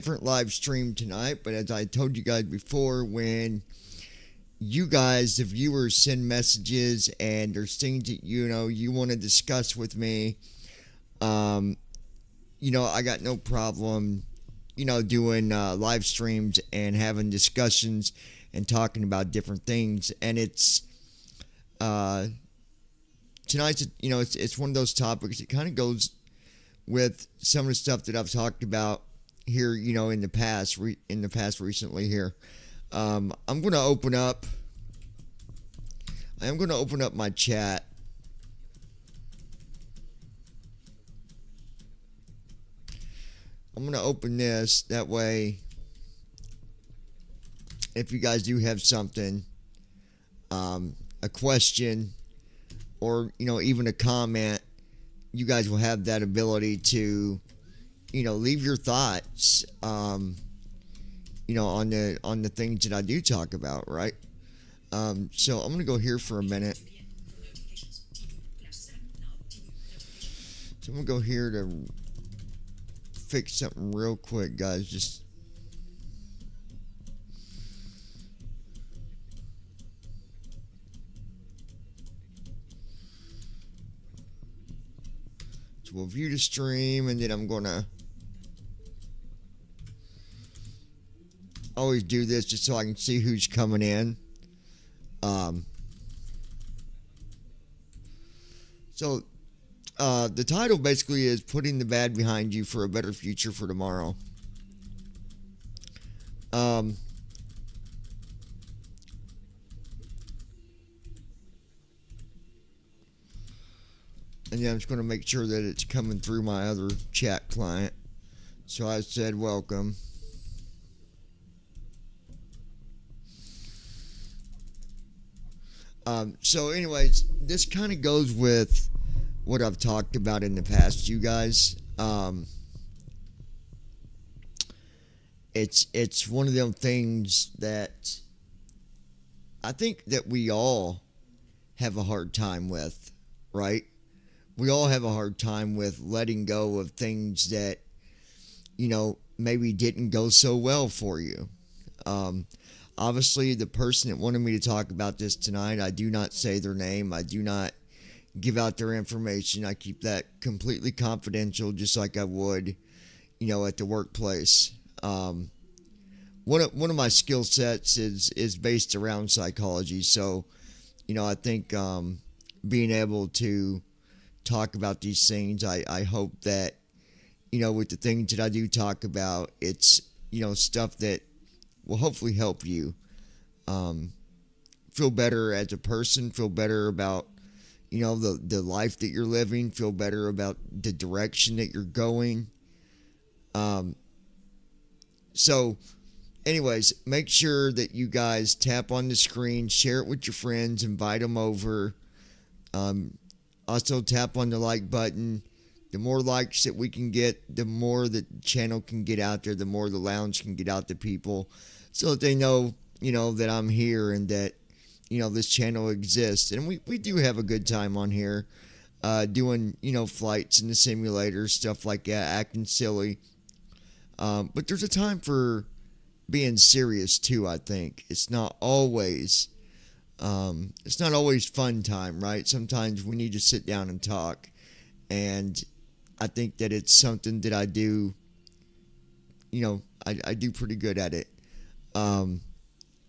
Different live stream tonight, but as I told you guys before, when you guys, the viewers, send messages and there's things that you want to discuss with me, um, I got no problem, doing live streams and having discussions and talking about different things. And it's uh, tonight's, it's one of those topics. It kind of goes with some of the stuff that I've talked about here, in the past, recently here. I'm going to open up. I am going to open up my chat. I'm going to open this. That way, if you guys do have something, a question, or, even a comment, you guys will have that ability to, leave your thoughts, on the things that I do talk about, right? So I'm gonna go here for a minute. So I'm gonna go here to fix something real quick, guys. Just so we'll view the stream, and then I'm gonna always do this just so I can see who's coming in. Um, so the title basically is "Putting the Bad Behind You for a Better Future for Tomorrow." Um, and then I'm just going to make sure that it's coming through my other chat client. So I said welcome. So anyways, this kind of goes with what I've talked about in the past, you guys. It's one of them things that I think that we all have a hard time with, right? We all have a hard time with letting go of things that maybe didn't go so well for you. Um, Obviously, the person that wanted me to talk about this tonight, I do not say their name. I do not give out their information. I keep that completely confidential, just like I would, at the workplace. One of my skill sets is based around psychology. So, I think being able to talk about these things, I hope that, with the things that I do talk about, it's, stuff that will hopefully help you um, feel better as a person, feel better about, the life that you're living, feel better about the direction that you're going. Um, so, anyways, make sure that you guys tap on the screen, share it with your friends, invite them over. Um, Also, tap on the like button. The more likes that we can get, the more the channel can get out there, the more the lounge can get out to people, so that they know, that I'm here and that, this channel exists. And we do have a good time on here, doing, flights in the simulator, stuff like that, acting silly. But there's a time for being serious too, I think. It's not always fun time, right? Sometimes we need to sit down and talk. And I think that it's something that I do, I do pretty good at it. Um,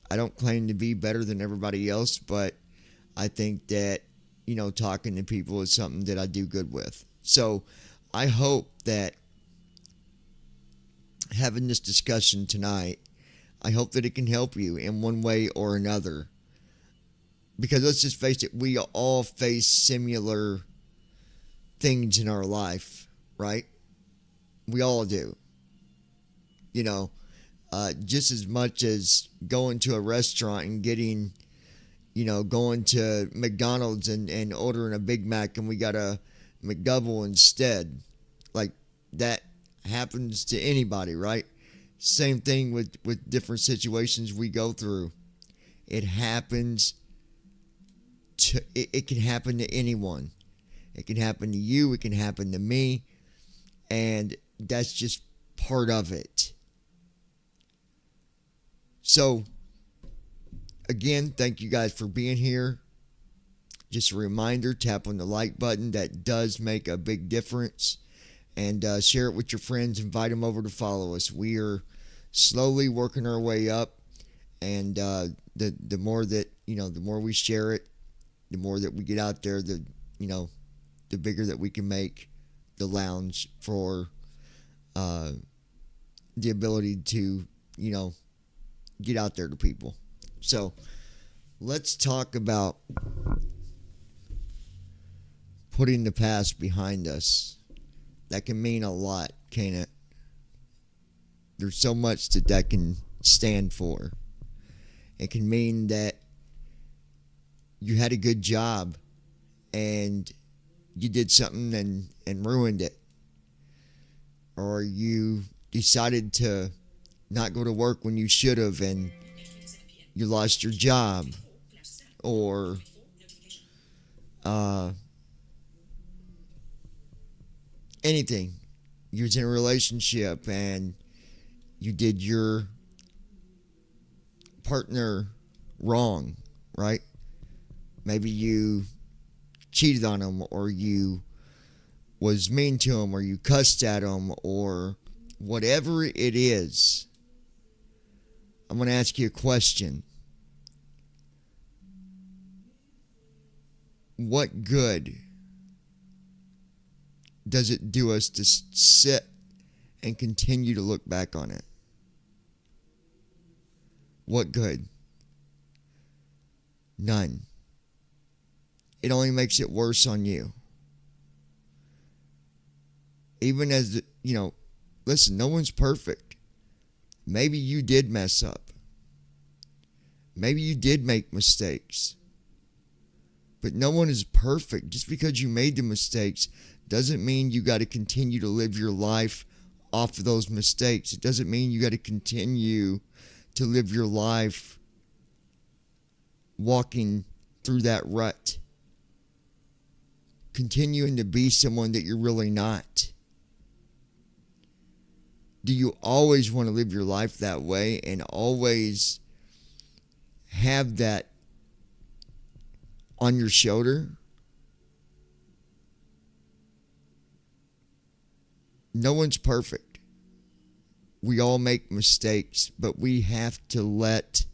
I don't claim to be better than everybody else, but I think that, talking to people is something that I do good with. So I hope that having this discussion tonight, I hope that it can help you in one way or another. Because let's just face it, we all face similar things in our life, right? We all do. Just as much as going to a restaurant and getting, going to McDonald's and ordering a Big Mac and we got a McDouble instead. Like, that happens to anybody, right? Same thing with different situations we go through. It happens it can happen to anyone. It can happen to you. It can happen to me. And that's just part of it. So, again, thank you guys for being here. Just a reminder, tap on the like button. That does make a big difference. And share it with your friends. Invite them over to follow us. We are slowly working our way up. And the more that, the more we share it, the more that we get out there, the bigger that we can make the lounge for the ability to, get out there to people. So let's talk about putting the past behind us. That can mean a lot, can't it? There's so much that can stand for. It can mean that you had a good job and you did something and ruined it. Or you decided to not go to work when you should have and you lost your job. Or anything. You was in a relationship and you did your partner wrong, right? Maybe you cheated on him, or you was mean to him, or you cussed at him, or whatever it is. I'm going to ask you a question. What good does it do us to sit and continue to look back on it? What good? None. It only makes it worse on you. Even as, listen, no one's perfect. Maybe you did mess up. Maybe you did make mistakes. But no one is perfect. Just because you made the mistakes doesn't mean you got to continue to live your life off of those mistakes. It doesn't mean you got to continue to live your life walking through that rut, continuing to be someone that you're really not. Do you always want to live your life that way and always have that on your shoulder? No one's perfect. We all make mistakes, but we have to let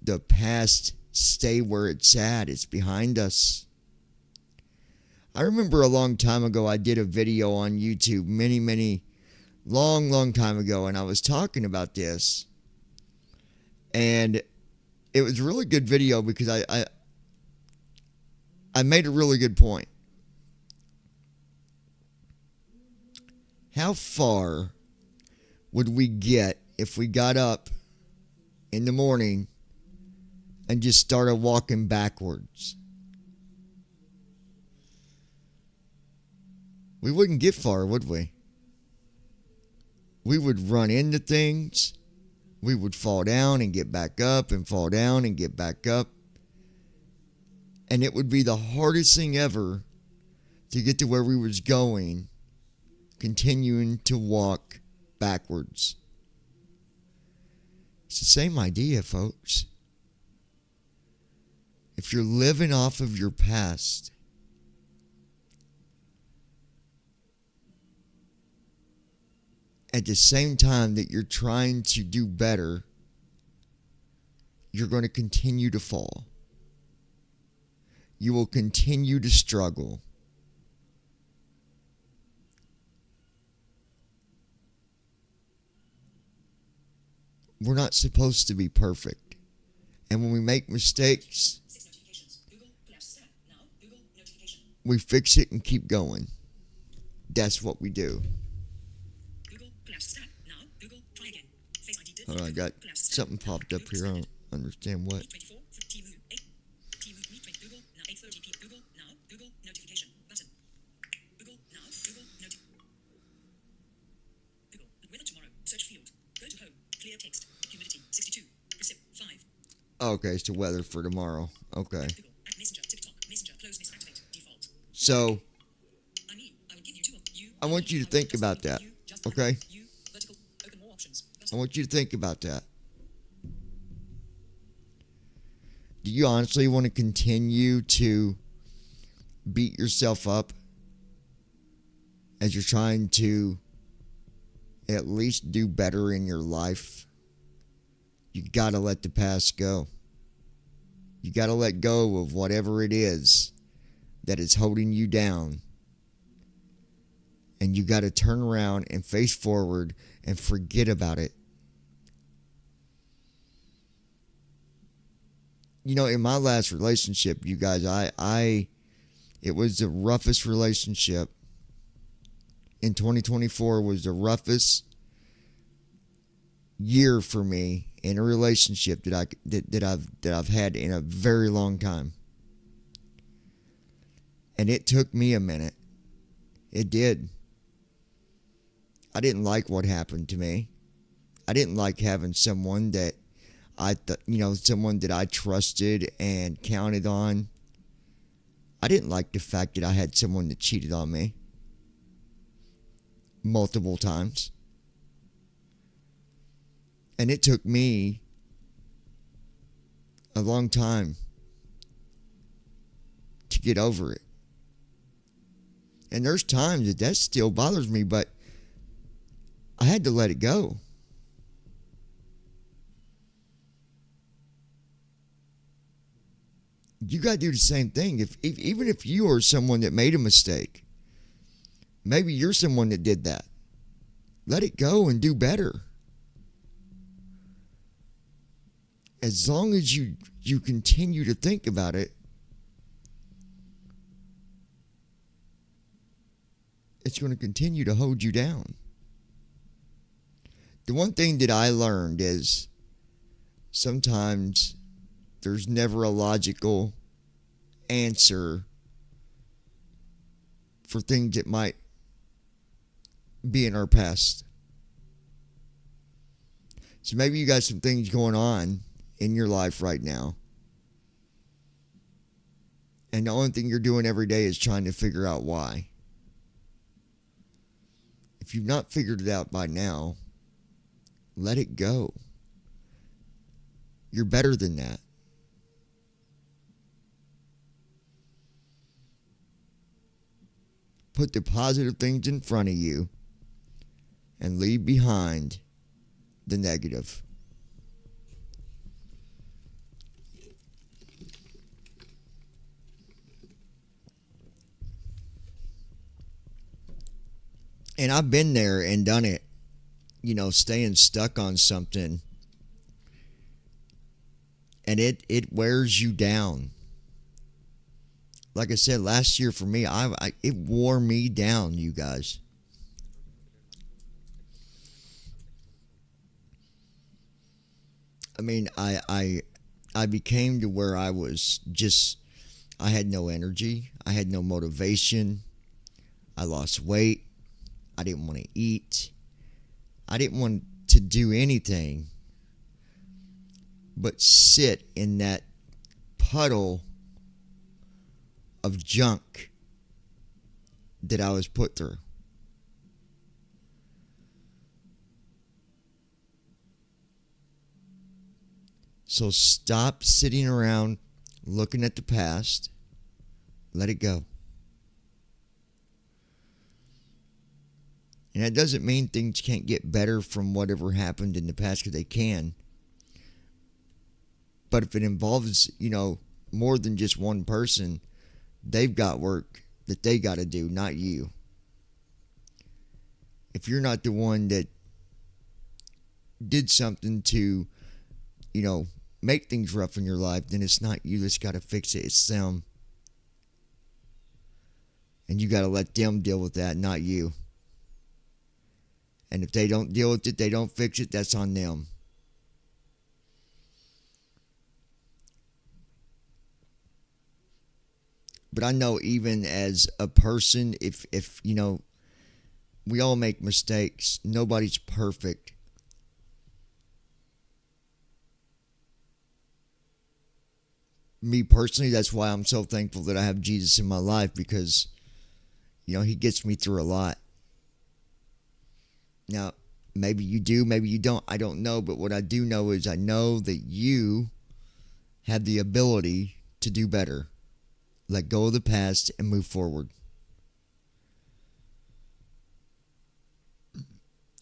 the past stay where it's at. It's behind us. I remember a long time ago, I did a video on YouTube, long time ago, and I was talking about this. And it was a really good video because I made a really good point. How far would we get if we got up in the morning and just started walking backwards? We wouldn't get far, would we? We would run into things. We would fall down and get back up and fall down and get back up. And it would be the hardest thing ever to get to where we was going, continuing to walk backwards. It's the same idea, folks. If you're living off of your past, at the same time that you're trying to do better, you're going to continue to fall. You will continue to struggle. We're not supposed to be perfect. And when we make mistakes, we fix it and keep going. That's what we do. Hold on, I got something popped up here. I don't understand what. Okay, it's the weather for tomorrow. Okay. So, I want you to think about that. Okay? I want you to think about that. Do you honestly want to continue to beat yourself up as you're trying to at least do better in your life? You got to let the past go. You got to let go of whatever it is that is holding you down. And you got to turn around and face forward and forget about it. You know, in my last relationship, you guys, it was the roughest relationship. In 2024 was the roughest year for me in a relationship that I've had in a very long time. And it took me a minute. It did. I didn't like what happened to me. I didn't like having someone that someone that I trusted and counted on. I didn't like the fact that I had someone that cheated on me multiple times. And it took me a long time to get over it. And there's times that still bothers me, but I had to let it go. You got to do the same thing. Even if you are someone that made a mistake, maybe you're someone that did that. Let it go and do better. As long as you continue to think about it, it's going to continue to hold you down. The one thing that I learned is sometimes there's never a logical answer for things that might be in our past. So maybe you got some things going on in your life right now, and the only thing you're doing every day is trying to figure out why. If you've not figured it out by now, let it go. You're better than that. Put the positive things in front of you and leave behind the negative. And I've been there and done it, staying stuck on something. And it wears you down. Like I said, last year for me, it wore me down, you guys. I mean, I became to where I was just, I had no energy. I had no motivation. I lost weight. I didn't want to eat. I didn't want to do anything but sit in that puddle of junk that I was put through. So stop sitting around looking at the past. Let it go. And that doesn't mean things can't get better from whatever happened in the past, because they can. But if it involves, more than just one person, they've got work that they got to do, not you. If you're not the one that did something to, make things rough in your life, then it's not you that's got to fix it. It's them. And you got to let them deal with that, not you. And if they don't deal with it, they don't fix it, that's on them. But I know even as a person, if we all make mistakes. Nobody's perfect. Me personally, that's why I'm so thankful that I have Jesus in my life, because, he gets me through a lot. Now, maybe you do, maybe you don't. I don't know. But what I do know is I know that you have the ability to do better. Let go of the past and move forward.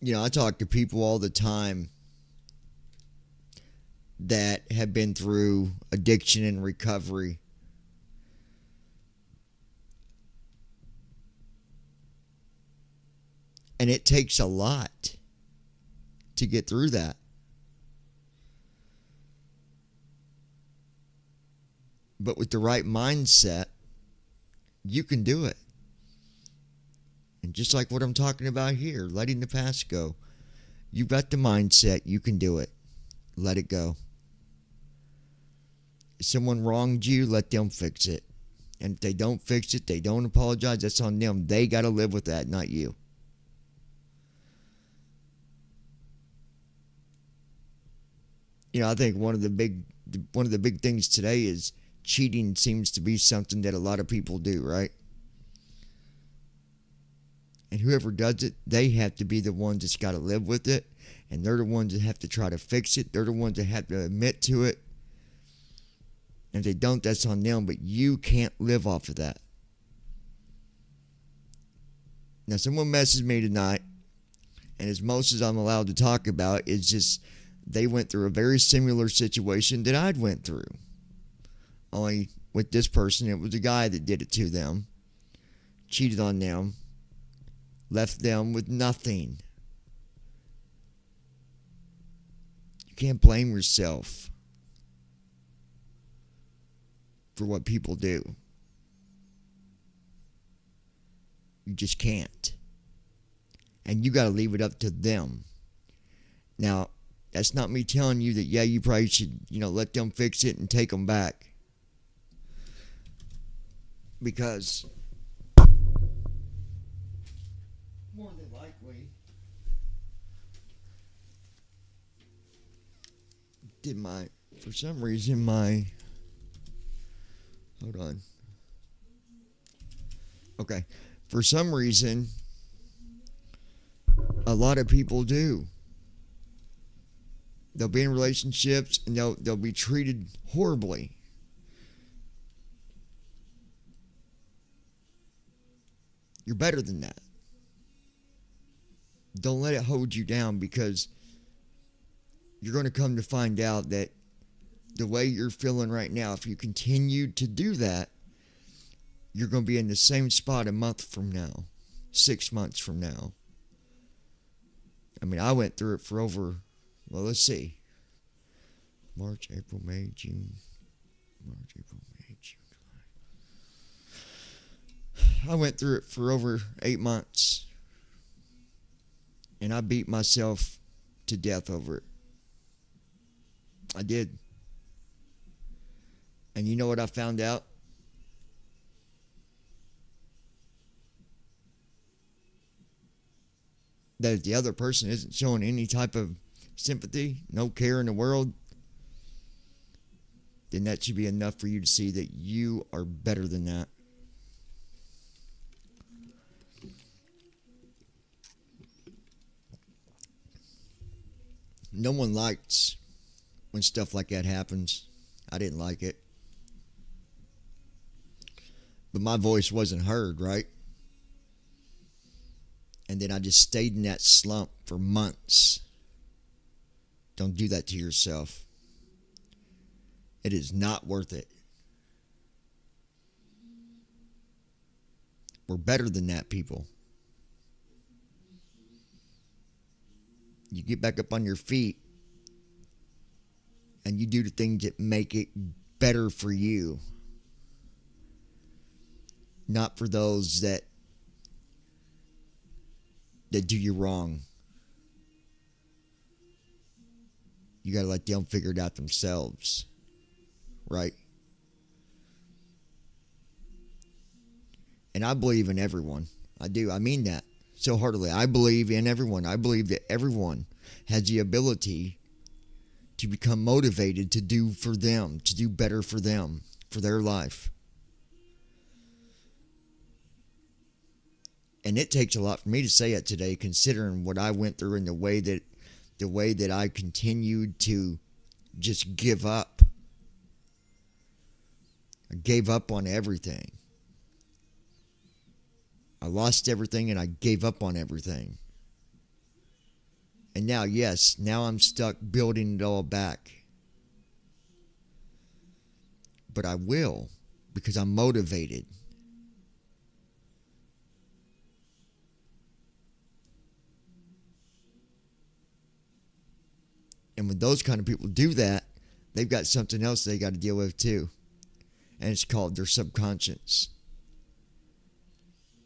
I talk to people all the time that have been through addiction and recovery. And it takes a lot to get through that. But with the right mindset, you can do it. And just like what I'm talking about here, letting the past go. You've got the mindset, you can do it. Let it go. If someone wronged you, let them fix it. And if they don't fix it, they don't apologize, that's on them. They got to live with that, not you. I think one of the big things today is cheating seems to be something that a lot of people do, right? And whoever does it, they have to be the ones that's got to live with it. And they're the ones that have to try to fix it. They're the ones that have to admit to it. And if they don't, that's on them. But you can't live off of that. Now, someone messaged me tonight. And as most as I'm allowed to talk about, is just they went through a very similar situation that I'd went through. Only with this person, it was a guy that did it to them. Cheated on them. Left them with nothing. You can't blame yourself for what people do. You just can't. And you got to leave it up to them. Now, that's not me telling you that, you probably should, let them fix it and take them back. Because more than likely, for some reason, hold on. Okay. For some reason, a lot of people do. They'll be in relationships and they'll be treated horribly. You're better than that. Don't let it hold you down, because you're going to come to find out that the way you're feeling right now, if you continue to do that, you're going to be in the same spot a month from now, 6 months from now. I mean, I went through it for over, let's see, March, April, May, June, March, April, May, June, July. I went through it for over 8 months. And I beat myself to death over it. I did. And you know what I found out? That if the other person isn't showing any type of sympathy, no care in the world, then that should be enough for you to see that you are better than that. No one likes when stuff like that happens. I didn't like it. But my voice wasn't heard, right? And then I just stayed in that slump for months. Don't do that to yourself. It is not worth it. We're better than that, people. You get back up on your feet and you do the things that make it better for you. Not for those that do you wrong. You got to let them figure it out themselves. Right? And I believe in everyone. I do. I mean that so heartily. I believe in everyone. I believe that everyone has the ability to become motivated to do for them, to do better for them, for their life. And it takes a lot for me to say it today, considering what I went through and the way that I continued to just give up I gave up on everything. I lost everything and I gave up on everything. And now, yes, now I'm stuck building it all back. But I will, because I'm motivated. And when those kind of people do that, they've got something else they got to deal with too. And it's called their subconscious.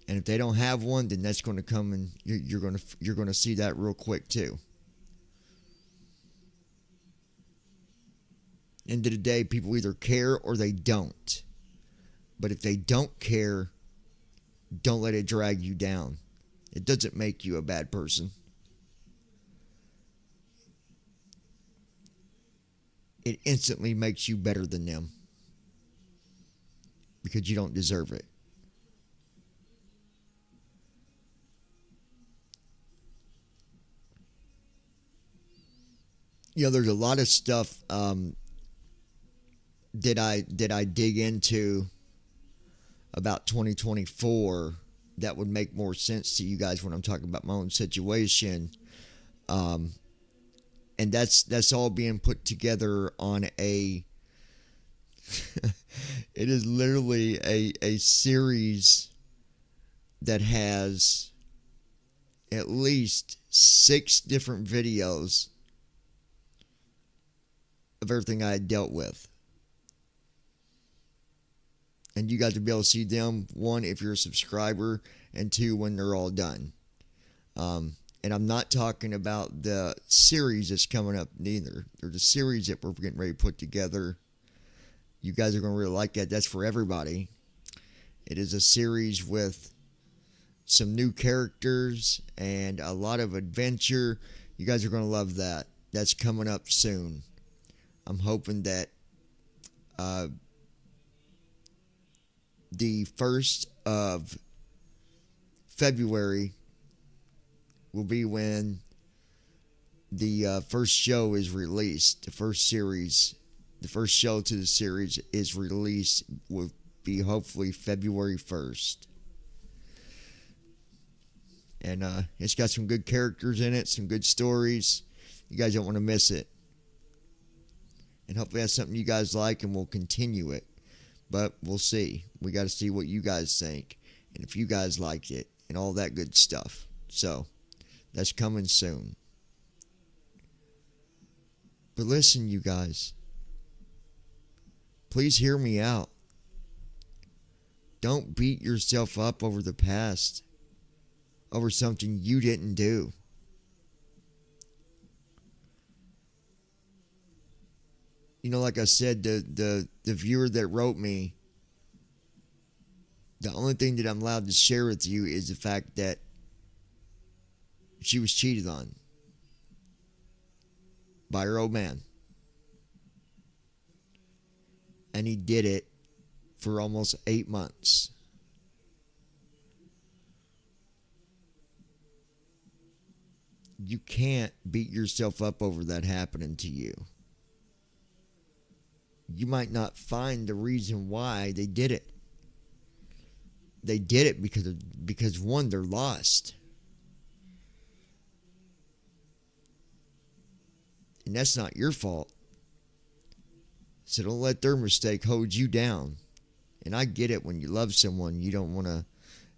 And if they don't have one, then that's going to come, and you're going to see that real quick too. End of the day, people either care or they don't. But if they don't care, don't let it drag you down. It doesn't make you a bad person. It instantly makes you better than them. Because you don't deserve it. There's a lot of stuff that I dig into about 2024 that would make more sense to you guys when I'm talking about my own situation. And that's all being put together on a it is literally a series that has at least 6 different videos of everything I had dealt with. And you guys will be able to see them, 1, if you're a subscriber, and 2, when they're all done. And I'm not talking about the series that's coming up neither. There's a series that we're getting ready to put together. You guys are going to really like that. That's for everybody. It is a series with some new characters and a lot of adventure. You guys are going to love that. That's coming up soon. I'm hoping that the 1st of February will be when the first show is released. The first show to the series is released, will be hopefully February 1st. And it's got some good characters in it, some good stories. You guys don't want to miss it. And hopefully that's something you guys like, and we'll continue it. But we'll see. We got to see what you guys think, and if you guys liked it, and all that good stuff. So, that's coming soon. But listen, you guys. Please hear me out. Don't beat yourself up over the past, over something you didn't do. Like I said, the viewer that wrote me, the only thing that I'm allowed to share with you is the fact that she was cheated on by her old man. And he did it for almost 8 months. You can't beat yourself up over that happening to you. You might not find the reason why they did it. They did it because 1, they're lost. And that's not your fault. So don't let their mistake hold you down. And I get it, when you love someone, you don't want to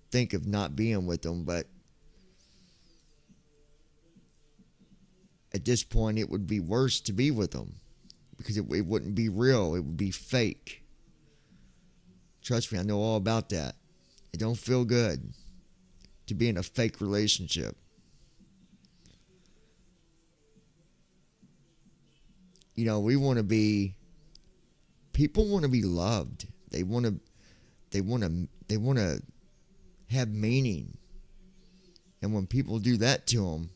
think of not being with them. But at this point, it would be worse to be with them. Because it wouldn't be real. It would be fake. Trust me, I know all about that. It don't feel good to be in a fake relationship. We want to be. People want to be loved. They want to have meaning. And when people do that to them,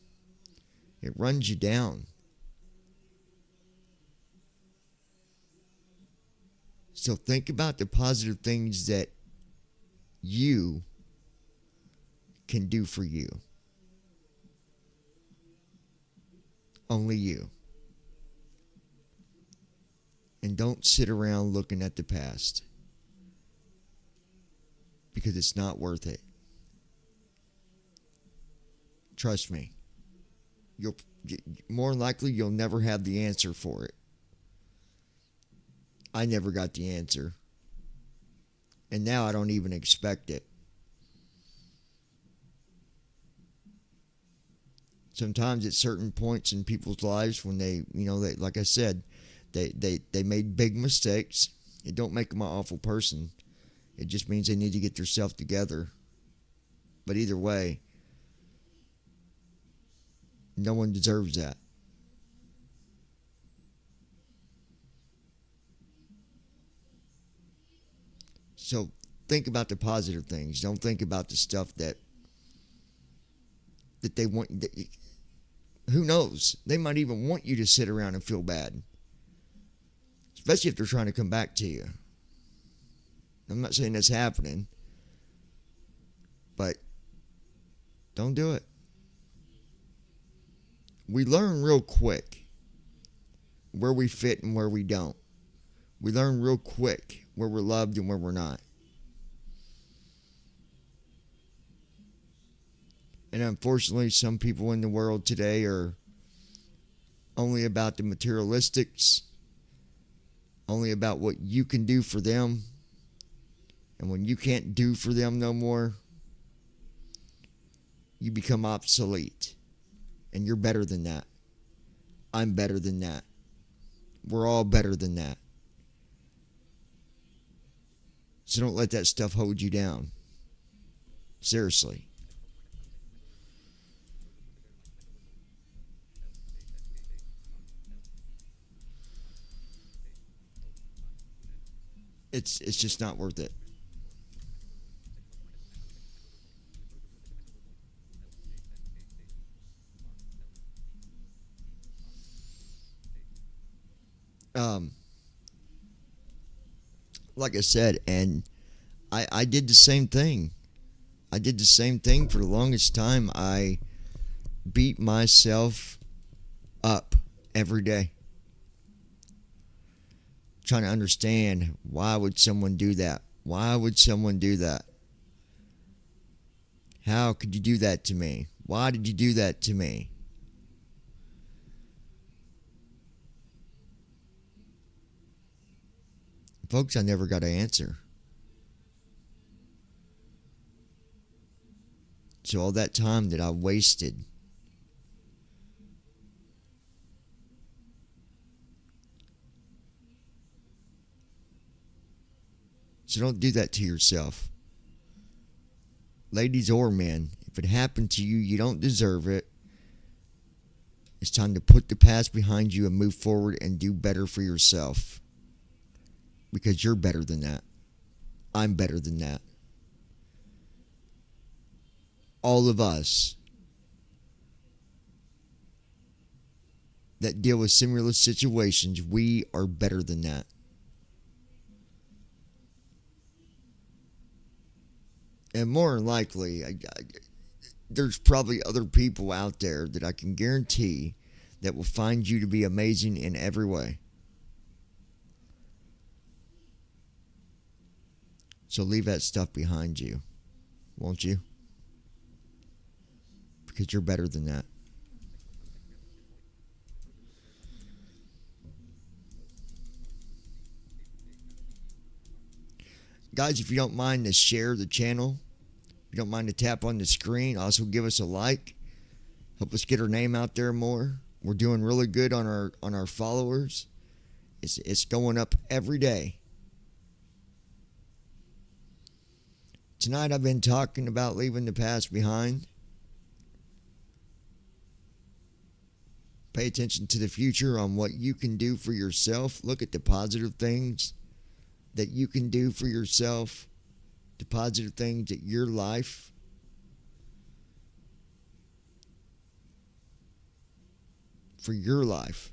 it runs you down. So think about the positive things that you can do for you. Only you. And don't sit around looking at the past. because it's not worth it. Trust me. You'll more than likely you'll never have the answer for it. I never got the answer. And now I don't even expect it. Sometimes at certain points in people's lives when they, like I said, they made big mistakes. It don't make them an awful person. It just means they need to get themselves together. But either way, no one deserves that. So think about the positive things. Don't think about the stuff that they want. Who knows? They might even want you to sit around and feel bad. Especially if they're trying to come back to you. I'm not saying that's happening. But don't do it. We learn real quick where we fit and where we don't. We learn real quick where we're loved and where we're not. And unfortunately, some people in the world today are only about the materialistics, only about what you can do for them. And when you can't do for them no more, you become obsolete. And you're better than that. I'm better than that. We're all better than that. So don't let that stuff hold you down. Seriously. It's just not worth it. Like I said, and I did the same thing. I did the same thing for the longest time. I beat myself up every day, trying to understand, why would someone do that? Why would someone do that? How could you do that to me? Why did you do that to me? Folks, I never got an answer. So all that time that I wasted, so don't do that to yourself. Ladies or men, if it happened to you, you don't deserve it. It's time to put the past behind you and move forward and do better for yourself. Because you're better than that. I'm better than that. All of us that deal with similar situations, we are better than that. And more than likely, there's probably other people out there that I can guarantee that will find you to be amazing in every way. So leave that stuff behind you, won't you? Because you're better than that. Guys, if you don't mind to share the channel, if you don't mind to tap on the screen, also give us a like. Help us get our name out there more. We're doing really good on our followers. It's going up every day. Tonight I've been talking about leaving the past behind. Pay attention to the future on what you can do for yourself. Look at the positive things that you can do for yourself. The positive things that your life for your life.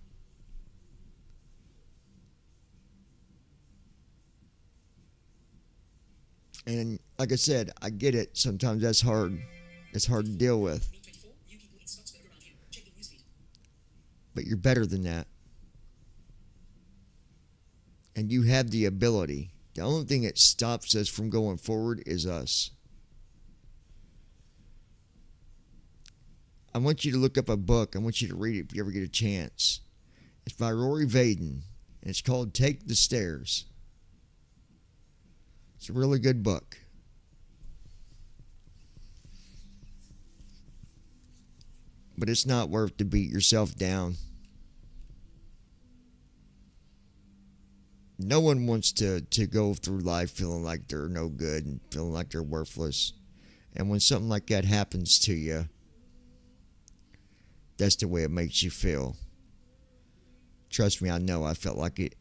And like I said, I get it. Sometimes that's hard. It's hard to deal with. But you're better than that. And you have the ability The only thing that stops us from going forward is us. I want you to look up a book. I want you to read it if you ever get a chance. It's by Rory Vaden, and it's called Take the Stairs. It's a really good book. But it's not worth to beat yourself down. No one wants to go through life feeling like they're no good and feeling like they're worthless. And when something like that happens to you, that's the way it makes you feel. Trust me, I know I felt like it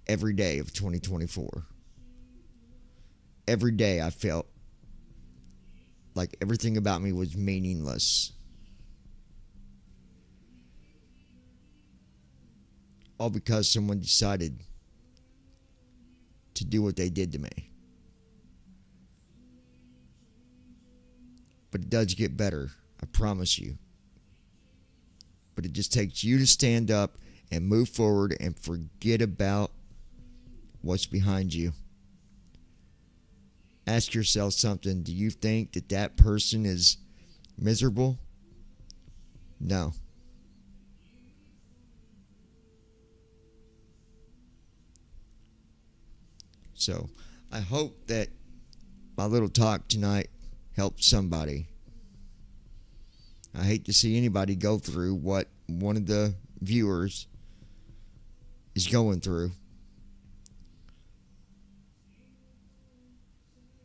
every day of 2024. Every day I felt like everything about me was meaningless. All because someone decided to do what they did to me. But it does get better, I promise you. But it just takes you to stand up and move forward and forget about what's behind you. Ask yourself something. Do you think that that person is miserable? No. So, I hope that my little talk tonight helped somebody. I hate to see anybody go through what one of the viewers is going through.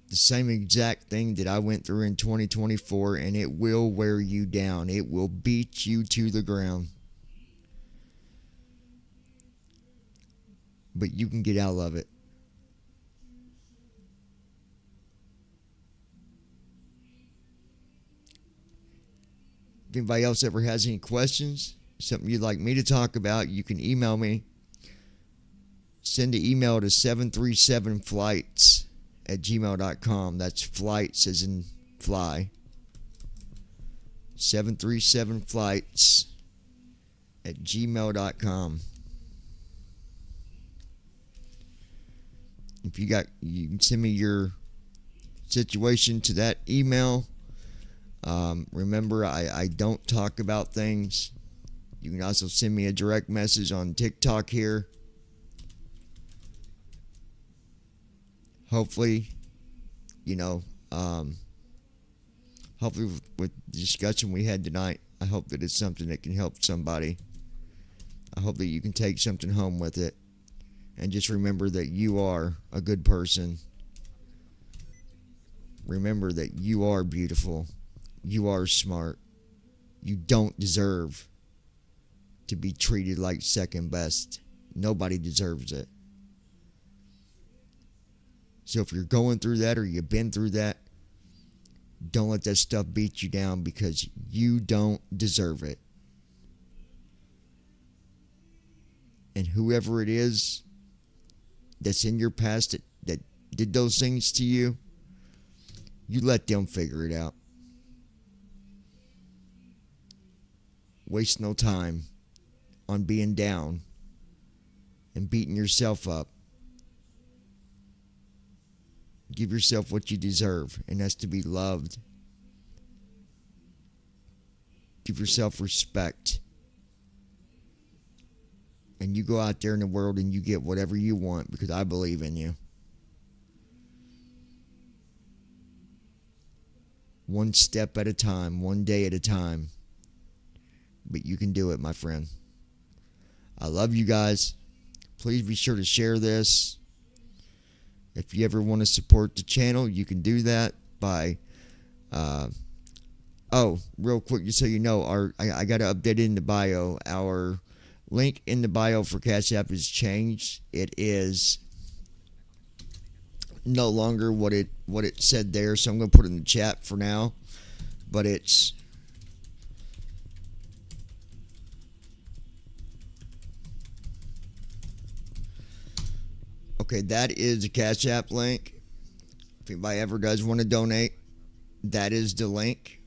The same exact thing that I went through in 2024, and it will wear you down. It will beat you to the ground. But you can get out of it. If anybody else ever has any questions, something you'd like me to talk about, you can email me. Send an email to 737flights@gmail.com. That's flights as in fly. 737flights@gmail.com. If you can send me your situation to that email. Remember, I don't talk about things. You can also send me a direct message on TikTok here. Hopefully, hopefully with the discussion we had tonight, I hope that it's something that can help somebody. I hope that you can take something home with it. And just remember that you are a good person. Remember that you are beautiful. You are smart. You don't deserve to be treated like second best. Nobody deserves it. So if you're going through that or you've been through that, don't let that stuff beat you down because you don't deserve it. And whoever it is that's in your past that did those things to you, you let them figure it out. Waste no time on being down and beating yourself up. Give yourself what you deserve, and that's to be loved. Give yourself respect. And you go out there in the world and you get whatever you want because I believe in you. One step at a time, one day at a time. But you can do it, my friend. I love you guys. Please be sure to share this. If you ever want to support the channel, you can do that by... real quick, just so you know, I got to update it in the bio. Our link in the bio for Cash App has changed. It is no longer what it said there, so I'm going to put it in the chat for now. But it's... Okay, that is the Cash App link. If anybody ever does want to donate, that is the link.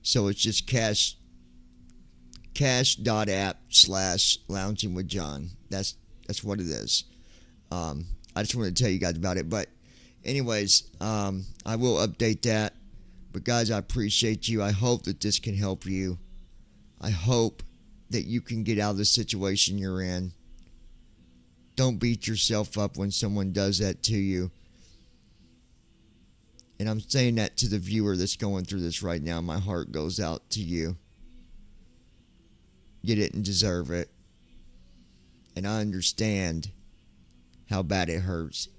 So it's just cash.app/loungingwithjohn. That's what it is. I just wanted to tell you guys about it. But anyways, I will update that. But guys, I appreciate you. I hope that this can help you. I hope that you can get out of the situation you're in. Don't beat yourself up when someone does that to you. And I'm saying that to the viewer that's going through this right now. My heart goes out to you. You didn't deserve it. And I understand how bad it hurts.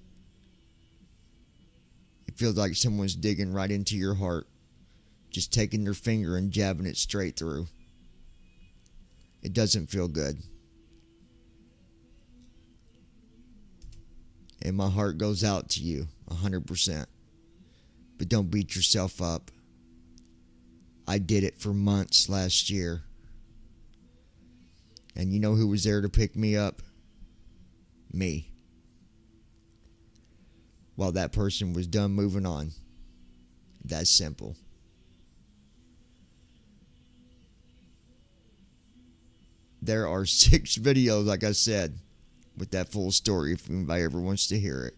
It feels like someone's digging right into your heart, just taking their finger and jabbing it straight through. It doesn't feel good. And my heart goes out to you 100%. But don't beat yourself up. I did it for months last year. And you know who was there to pick me up? Me. While that person was done moving on. That's simple. There are 6 videos, like I said, with that full story if anybody ever wants to hear it.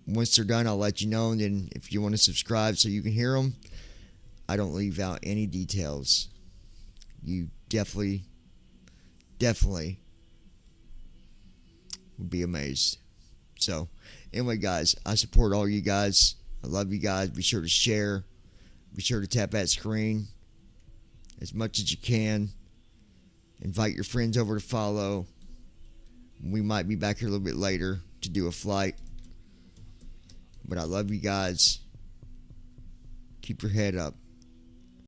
Once they're done, I'll let you know. And then if you want to subscribe so you can hear them, I don't leave out any details. You definitely would be amazed. So, anyway, guys, I support all you guys. I love you guys. Be sure to share. Be sure to tap that screen as much as you can. Invite your friends over to follow. We might be back here a little bit later to do a flight. But I love you guys. Keep your head up.